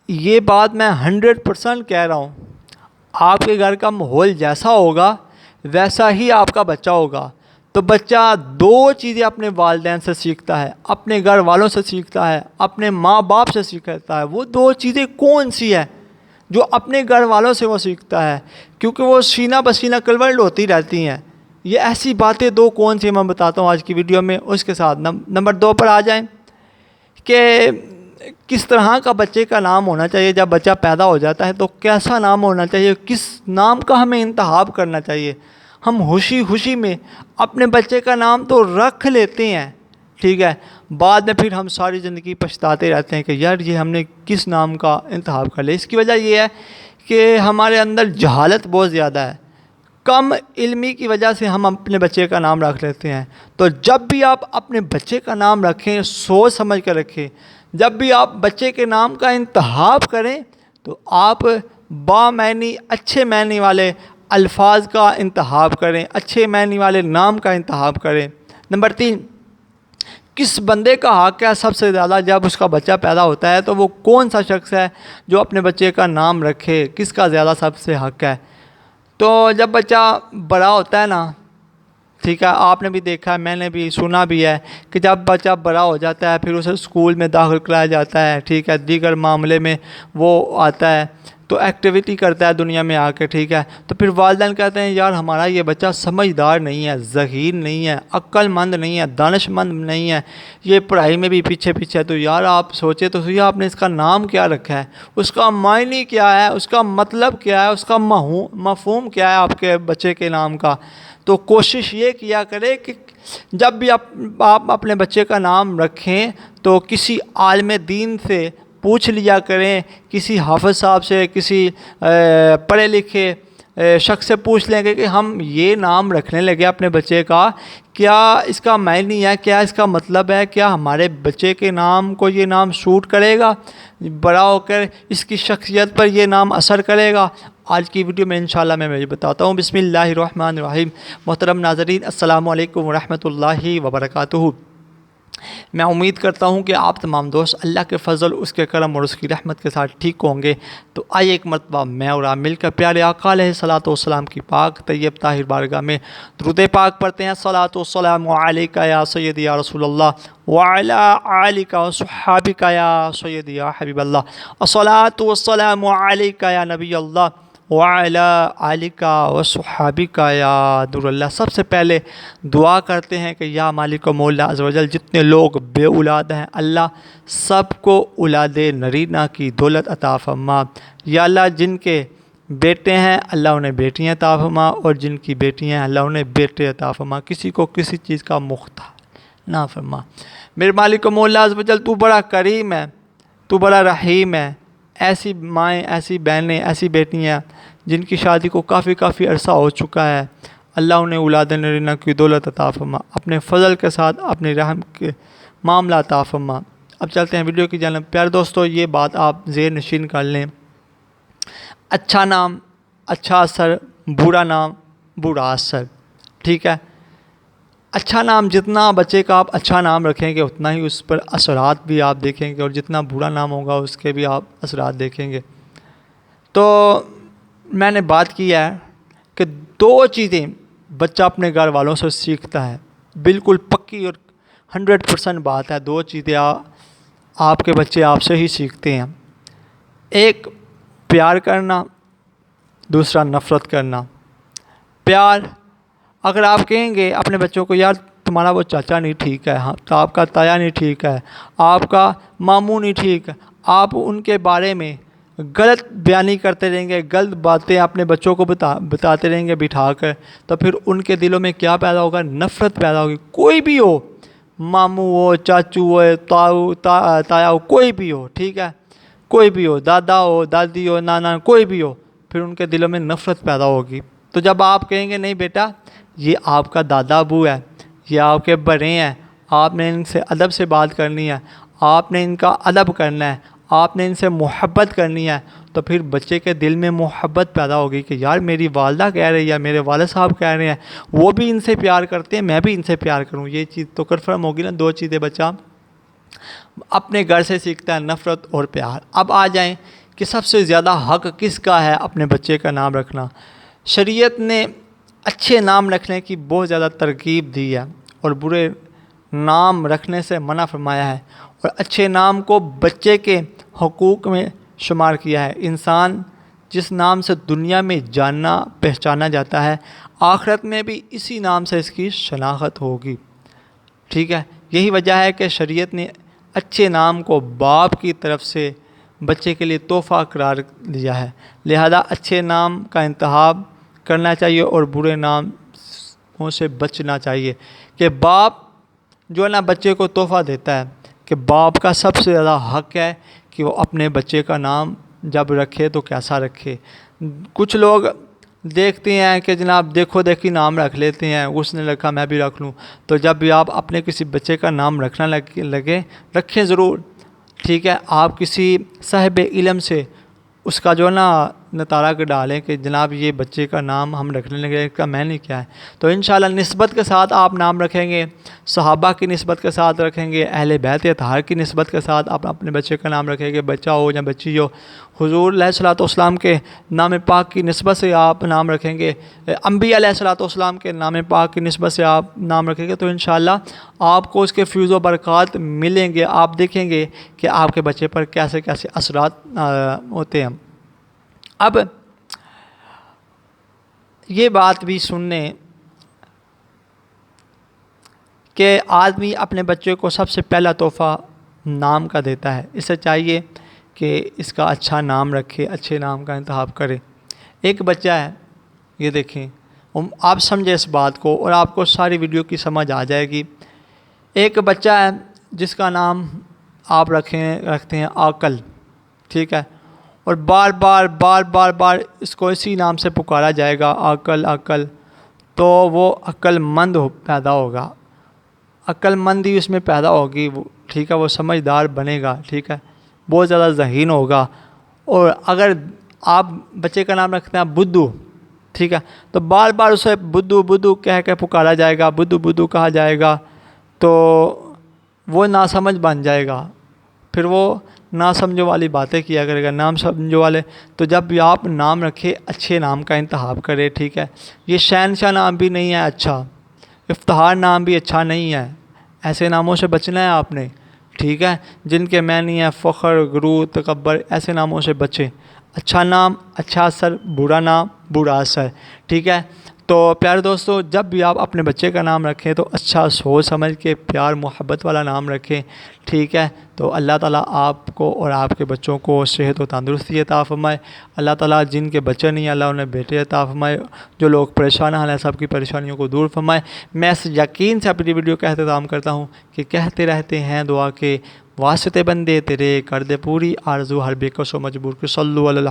یہ بات میں 100% کہہ رہا ہوں، آپ کے گھر کا ماحول جیسا ہوگا ویسا ہی آپ کا بچہ ہوگا۔ تو بچہ دو چیزیں اپنے والدین سے سیکھتا ہے، اپنے گھر والوں سے سیکھتا ہے، اپنے ماں باپ سے سیکھتا ہے۔ وہ دو چیزیں کون سی ہیں جو اپنے گھر والوں سے وہ سیکھتا ہے؟ کیونکہ وہ سینہ بسینہ کنورٹ ہوتی رہتی ہیں۔ یہ ایسی باتیں دو کون سی میں بتاتا ہوں آج کی ویڈیو میں۔ اس کے ساتھ نمبر 2 پر آ جائیں کہ کس طرح کا بچے کا نام ہونا چاہیے۔ جب بچہ پیدا ہو جاتا ہے تو کیسا نام ہونا چاہیے، کس نام کا ہمیں انتخاب کرنا چاہیے۔ ہم خوشی خوشی میں اپنے بچے کا نام تو رکھ لیتے ہیں، ٹھیک ہے، بعد میں پھر ہم ساری زندگی پچھتاتے رہتے ہیں کہ یار یہ ہم نے کس نام کا انتخاب کر لیا۔ اس کی وجہ یہ ہے کہ ہمارے اندر جہالت بہت زیادہ ہے، کم علمی کی وجہ سے ہم اپنے بچے کا نام رکھ لیتے ہیں۔ تو جب بھی آپ اپنے بچے کا نام رکھیں سوچ سمجھ کر رکھیں۔ جب بھی آپ بچے کے نام کا انتخاب کریں تو آپ بامعنی اچھے معنی والے الفاظ کا انتخاب کریں، اچھے معنی والے نام کا انتخاب کریں۔ نمبر 3، کس بندے کا حق ہے سب سے زیادہ جب اس کا بچہ پیدا ہوتا ہے؟ تو وہ کون سا شخص ہے جو اپنے بچے کا نام رکھے؟ کس کا زیادہ سب سے حق ہے؟ تو جب بچہ بڑا ہوتا ہے نا، ٹھیک ہے، آپ نے بھی دیکھا ہے، میں نے بھی سنا بھی ہے کہ جب بچہ بڑا ہو جاتا ہے پھر اسے اسکول میں داخل کرایا جاتا ہے، ٹھیک ہے، دیگر معاملے میں وہ آتا ہے تو ایکٹیویٹی کرتا ہے دنیا میں آ کے، ٹھیک ہے، تو پھر والدین کہتے ہیں یار ہمارا یہ بچہ سمجھدار نہیں ہے، ذہین نہیں ہے، عقل مند نہیں ہے، دانش مند نہیں ہے، یہ پڑھائی میں بھی پیچھے پیچھے ہے۔ تو یار آپ سوچے تو صحیح، آپ نے اس کا نام کیا رکھا ہے، اس کا معنی کیا ہے، اس کا مطلب کیا ہے، اس کا مفہوم کیا ہے آپ کے بچے کے نام کا؟ تو کوشش یہ کیا کرے کہ جب بھی آپ اپنے بچے کا نام رکھیں تو کسی عالم دین سے پوچھ لیا کریں، کسی حافظ صاحب سے، کسی پڑھے لکھے شخص سے پوچھ لیں گے کہ ہم یہ نام رکھنے لگے اپنے بچے کا، کیا اس کا معنی ہے، کیا اس کا مطلب ہے، کیا ہمارے بچے کے نام کو یہ نام سوٹ کرے گا، بڑا ہو کر اس کی شخصیت پر یہ نام اثر کرے گا؟ آج کی ویڈیو میں انشاءاللہ میں یہ بتاتا ہوں۔ بسم اللہ الرحمن الرحیم۔ محترم ناظرین، السلام علیکم ورحمۃ اللہ وبرکاتہ۔ میں امید کرتا ہوں کہ آپ تمام دوست اللہ کے فضل، اس کے کرم اور اس کی رحمت کے ساتھ ٹھیک ہوں گے۔ تو آئیے ایک مرتبہ میں اور آپ مل کر پیارے آقا علیہ الصلوۃ والسلام کی پاک طیب طاہر بارگاہ میں درود پاک پڑھتے ہیں۔ الصلوۃ والسلام علیک یا سیدی یا رسول اللہ وعلی آلک وصحابک یا سیدی یا حبیب اللہ۔ الصلوۃ والسلام علیک یا نبی اللہ وعلی آلک وصحابک یا نور اللہ۔ سب سے پہلے دعا کرتے ہیں کہ یا مالک و مولا عز و جل، جتنے لوگ بے اولاد ہیں اللہ سب کو اولاد نرینہ کی دولت عطا فرما۔ یا اللہ جن کے بیٹے ہیں اللہ انہیں بیٹیاں عطا فرما، اور جن کی بیٹیاں ہیں اللہ انہیں بیٹے عطا فرما، کسی کو کسی چیز کا محتاج نہ فرما۔ میرے مالک و مولا عز و جل تو بڑا کریم ہے، تو بڑا رحیم ہے۔ ایسی مائیں، ایسی بہنیں، ایسی بیٹیاں جن کی شادی کو کافی عرصہ ہو چکا ہے، اللہ انہیں اولاد نرینہ کی دولت عطا فرما، اپنے فضل کے ساتھ اپنے رحم کے معاملہ عطا فرما۔ اب چلتے ہیں ویڈیو کی جانب۔ پیارے دوستو، یہ بات آپ ذہن نشین کر لیں، اچھا نام اچھا اثر، برا نام برا اثر، ٹھیک ہے۔ اچھا نام، جتنا بچے کا آپ اچھا نام رکھیں گے اتنا ہی اس پر اثرات بھی آپ دیکھیں گے، اور جتنا برا نام ہوگا اس کے بھی آپ اثرات دیکھیں گے۔ تو میں نے بات کی ہے کہ دو چیزیں بچہ اپنے گھر والوں سے سیکھتا ہے، بالکل پکی اور 100% بات ہے۔ دو چیزیں آپ کے بچے آپ سے ہی سیکھتے ہیں، ایک پیار کرنا، دوسرا نفرت کرنا۔ پیار، اگر آپ کہیں گے اپنے بچوں کو یار تمہارا وہ چاچا نہیں ٹھیک ہے، ہاں تو آپ کا تایا نہیں ٹھیک ہے، آپ کا ماموں نہیں ٹھیک ہے، آپ ان کے بارے میں غلط بیانی کرتے رہیں گے، غلط باتیں اپنے بچوں کو بتاتے رہیں گے بٹھا کر، تو پھر ان کے دلوں میں کیا پیدا ہوگا؟ نفرت پیدا ہوگی۔ کوئی بھی ہو، ماموں ہو، چاچو ہو، تایا ہو، کوئی بھی ہو، ٹھیک ہے، کوئی بھی ہو، دادا ہو، دادی ہو، نانا، کوئی بھی ہو، پھر ان کے دلوں میں نفرت پیدا ہوگی۔ تو جب آپ کہیں گے نہیں بیٹا یہ آپ کا دادا ابو ہے، یہ آپ کے بڑے ہیں، آپ نے ان سے ادب سے بات کرنی ہے، آپ نے ان کا ادب کرنا ہے، آپ نے ان سے محبت کرنی ہے، تو پھر بچے کے دل میں محبت پیدا ہوگی کہ یار میری والدہ کہہ رہی ہے، میرے والد صاحب کہہ رہے ہیں، وہ بھی ان سے پیار کرتے ہیں، میں بھی ان سے پیار کروں۔ یہ چیز تو کنفرم ہوگی نا، دو چیزیں بچہ اپنے گھر سے سیکھتا ہے نفرت اور پیار۔ اب آ جائیں کہ سب سے زیادہ حق کس کا ہے اپنے بچے کا نام رکھنا۔ شریعت نے اچھے نام رکھنے کی بہت زیادہ ترغیب دی ہے اور برے نام رکھنے سے منع فرمایا ہے، اور اچھے نام کو بچے کے حقوق میں شمار کیا ہے۔ انسان جس نام سے دنیا میں جانا پہچانا جاتا ہے، آخرت میں بھی اسی نام سے اس کی شناخت ہوگی، ٹھیک ہے۔ یہی وجہ ہے کہ شریعت نے اچھے نام کو باپ کی طرف سے بچے کے لیے تحفہ قرار دیا ہے، لہذا اچھے نام کا انتخاب کرنا چاہیے اور برے ناموں سے بچنا چاہیے۔ کہ باپ جو ہے نا بچے کو تحفہ دیتا ہے، کہ باپ کا سب سے زیادہ حق ہے کہ وہ اپنے بچے کا نام جب رکھے تو کیسا رکھے۔ کچھ لوگ دیکھتے ہیں کہ جناب دیکھو دیکھی نام رکھ لیتے ہیں، اس نے رکھا میں بھی رکھ لوں۔ تو جب بھی آپ اپنے کسی بچے کا نام رکھنا لگے رکھیں ضرور، ٹھیک ہے۔ آپ کسی صاحب علم سے اس کا جو ہے نا نتارہ کے ڈالیں کہ جناب یہ بچے کا نام ہم رکھنے لگے، اس کا معنی کیا ہے۔ تو انشاءاللہ نسبت کے ساتھ آپ نام رکھیں گے، صحابہ کی نسبت کے ساتھ رکھیں گے، اہل بیت اطہار کی نسبت کے ساتھ آپ اپنے بچے کا نام رکھیں گے، بچہ ہو یا بچی ہو۔ حضور علیہ الصلوۃ والسلام کے نام پاک کی نسبت سے آپ نام رکھیں گے، انبیاء علیہ الصلوۃ والسلام کے نام پاک کی نسبت سے آپ نام رکھیں گے، تو انشاءاللہ آپ کو اس کے فیض و برکات ملیں گے۔ آپ دیکھیں گے کہ آپ کے بچے پر کیسے کیسے اثرات ہوتے ہیں۔ اب یہ بات بھی سننے کہ آدمی اپنے بچے کو سب سے پہلا تحفہ نام کا دیتا ہے، اسے چاہیے کہ اس کا اچھا نام رکھے، اچھے نام کا انتخاب کرے۔ ایک بچہ ہے، یہ دیکھیں، آپ سمجھیں اس بات کو اور آپ کو ساری ویڈیو کی سمجھ آ جائے گی۔ ایک بچہ ہے جس کا نام آپ رکھتے ہیں عاقل، ٹھیک ہے، اور بار بار اس کو اسی نام سے پکارا جائے گا، عاقل عاقل، تو وہ عقل مند پیدا ہوگا، عقل مندی اس میں پیدا ہوگی، ٹھیک ہے، وہ سمجھدار بنے گا، ٹھیک ہے، بہت زیادہ ذہین ہوگا۔ اور اگر آپ بچے کا نام رکھتے ہیں بدھو، ٹھیک ہے، تو بار بار اسے بدھو بدھو کہہ کے پکارا جائے گا، بدھو بدھو کہا جائے گا، تو وہ ناسمجھ بن جائے گا، پھر وہ ناسمجھو والی باتیں کیا کرے گا، نام سمجھو والے۔ تو جب بھی آپ نام رکھے اچھے نام کا انتخاب کرے، ٹھیک ہے۔ یہ شہنشاہ نام بھی نہیں ہے اچھا، افتخار نام بھی اچھا نہیں ہے، ایسے ناموں سے بچنا ہے آپ نے، ٹھیک ہے، جن کے معنی ہے فخر، غرور، تکبر، ایسے ناموں سے بچیں۔ اچھا نام اچھا اثر، برا نام برا اثر، ٹھیک ہے۔ تو پیارے دوستو، جب بھی آپ اپنے بچے کا نام رکھیں تو اچھا سوچ سمجھ کے پیار محبت والا نام رکھیں، ٹھیک ہے۔ تو اللہ تعالیٰ آپ کو اور آپ کے بچوں کو صحت و تندرستی عطا فرمائے۔ اللہ تعالیٰ جن کے بچے نہیں ہیں اللہ انہیں بیٹے عطا فرمائے، جو لوگ پریشان ہیں سب کی پریشانیوں کو دور فرمائے۔ میں اس یقین سے اپنی ویڈیو کا اختتام کرتا ہوں کہ کہتے رہتے ہیں دعا کے واسطے بندے تیرے، کر دے پوری آرزو ہر بے کس و مجبور کے، صلو علی